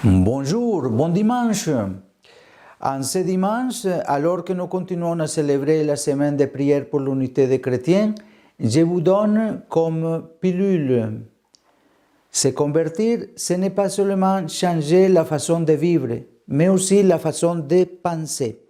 Bonjour, bon dimanche. En ce dimanche, alors que nous continuons à célébrer la semaine de prière pour l'unité des chrétiens, je vous donne comme pilule. Se convertir, ce n'est pas seulement changer la façon de vivre, mais aussi la façon de penser.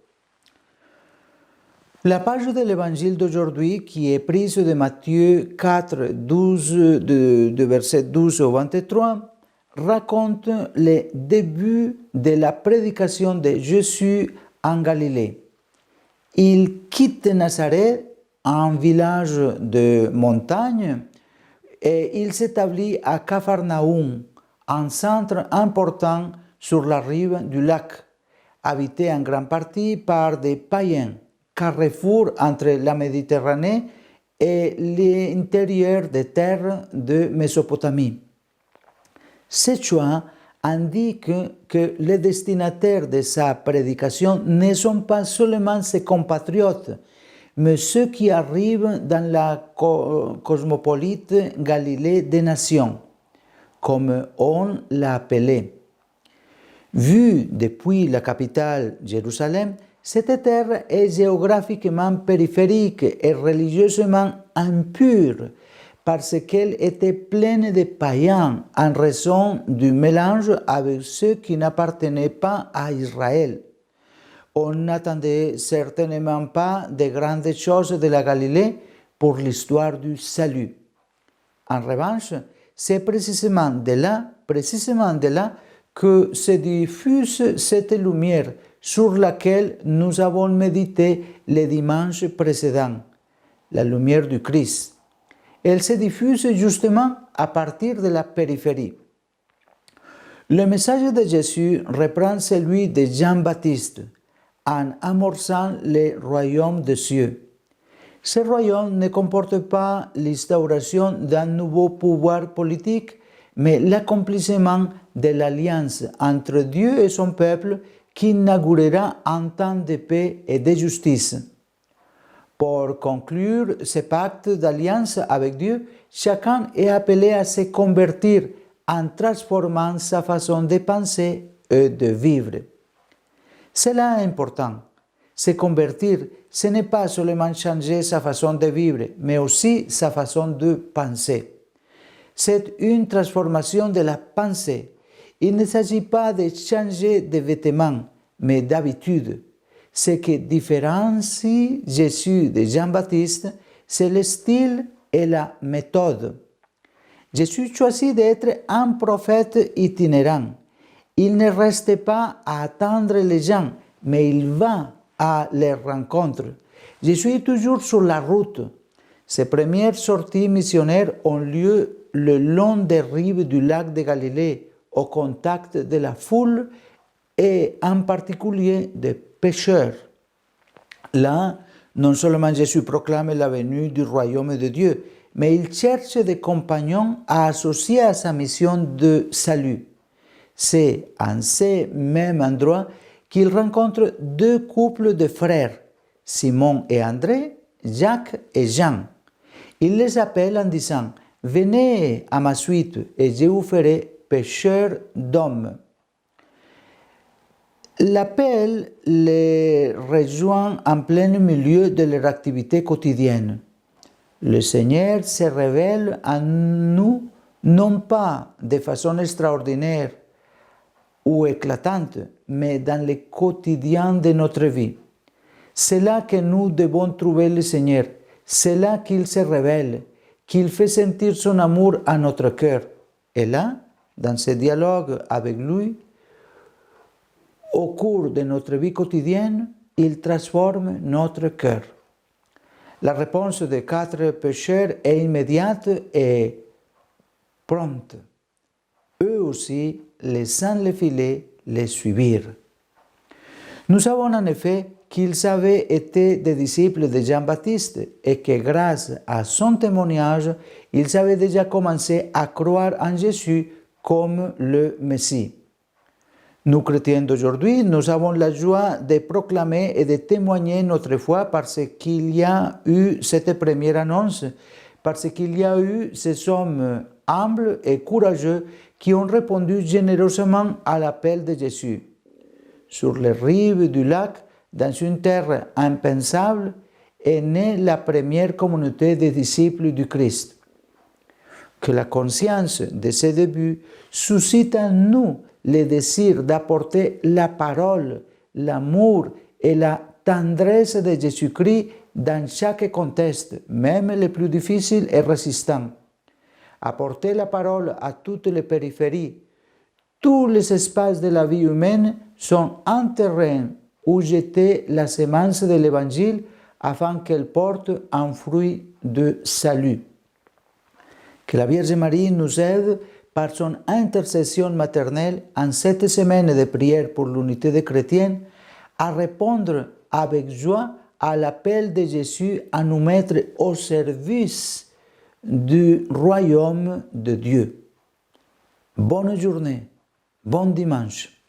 La page de l'évangile d'aujourd'hui, qui est prise de Matthieu 4, 12, de verset 12 au 23, raconte le début de la prédication de Jésus en Galilée. Il quitte Nazareth, un village de montagne, et il s'établit à Capharnaüm, un centre important sur la rive du lac, habité en grande partie par des païens, carrefour entre la Méditerranée et l'intérieur des terres de Mésopotamie. Ce choix indique que les destinataires de sa prédication ne sont pas seulement ses compatriotes, mais ceux qui arrivent dans la cosmopolite Galilée des nations, comme on l'a appelé. Vu depuis la capitale Jérusalem, cette terre est géographiquement périphérique et religieusement impure, parce qu'elle était pleine de païens en raison du mélange avec ceux qui n'appartenaient pas à Israël. On n'attendait certainement pas de grandes choses de la Galilée pour l'histoire du salut. En revanche, c'est précisément de là que se diffuse cette lumière sur laquelle nous avons médité les dimanches précédents, la lumière du Christ. Elle se diffuse justement à partir de la périphérie. Le message de Jésus reprend celui de Jean-Baptiste en amorçant le royaume des cieux. Ce royaume ne comporte pas l'instauration d'un nouveau pouvoir politique, mais l'accomplissement de l'alliance entre Dieu et son peuple qui inaugurera un temps de paix et de justice. Pour conclure ce pacte d'alliance avec Dieu, chacun est appelé à se convertir en transformant sa façon de penser et de vivre. Cela est important. Se convertir, ce n'est pas seulement changer sa façon de vivre, mais aussi sa façon de penser. C'est une transformation de la pensée. Il ne s'agit pas de changer de vêtements, mais d'habitude. Ce qui différencie Jésus de Jean-Baptiste, c'est le style et la méthode. Jésus choisit d'être un prophète itinérant. Il ne reste pas à attendre les gens, mais il va à leur rencontre. Jésus est toujours sur la route. Ses premières sorties missionnaires ont lieu le long des rives du lac de Galilée, au contact de la foule et en particulier des pécheurs. Là, non seulement Jésus proclame la venue du royaume de Dieu, mais il cherche des compagnons à associer à sa mission de salut. C'est en ce même endroit qu'il rencontre deux couples de frères, Simon et André, Jacques et Jean. Il les appelle en disant « Venez à ma suite et je vous ferai pêcheurs d'hommes ». L'appel les rejoint en plein milieu de leur activité quotidienne. Le Seigneur se révèle à nous non pas de façon extraordinaire ou éclatante, mais dans le quotidien de notre vie. C'est là que nous devons trouver le Seigneur. C'est là qu'il se révèle, qu'il fait sentir son amour à notre cœur. Et là, dans ce dialogue avec lui, au cours de notre vie quotidienne, il transforme notre cœur. La réponse des 4 pécheurs est immédiate et prompte. Eux aussi, laissant le filet, les suivirent. Nous savons en effet qu'ils avaient été des disciples de Jean-Baptiste et que grâce à son témoignage, ils avaient déjà commencé à croire en Jésus comme le Messie. Nous, chrétiens d'aujourd'hui, nous avons la joie de proclamer et de témoigner notre foi parce qu'il y a eu cette première annonce, parce qu'il y a eu ces hommes humbles et courageux qui ont répondu généreusement à l'appel de Jésus. Sur les rives du lac, dans une terre impensable, est née la première communauté des disciples du Christ. Que la conscience de ces débuts suscite en nous le désir d'apporter la parole, l'amour et la tendresse de Jésus-Christ dans chaque contexte, même les plus difficiles et résistants. Apporter la parole à toutes les périphéries. Tous les espaces de la vie humaine sont un terrain où jeter la semence de l'Évangile afin qu'elle porte un fruit de salut. Que la Vierge Marie nous aide par son intercession maternelle en cette semaine de prière pour l'unité des chrétiens à répondre avec joie à l'appel de Jésus à nous mettre au service du royaume de Dieu. Bonne journée, bon dimanche.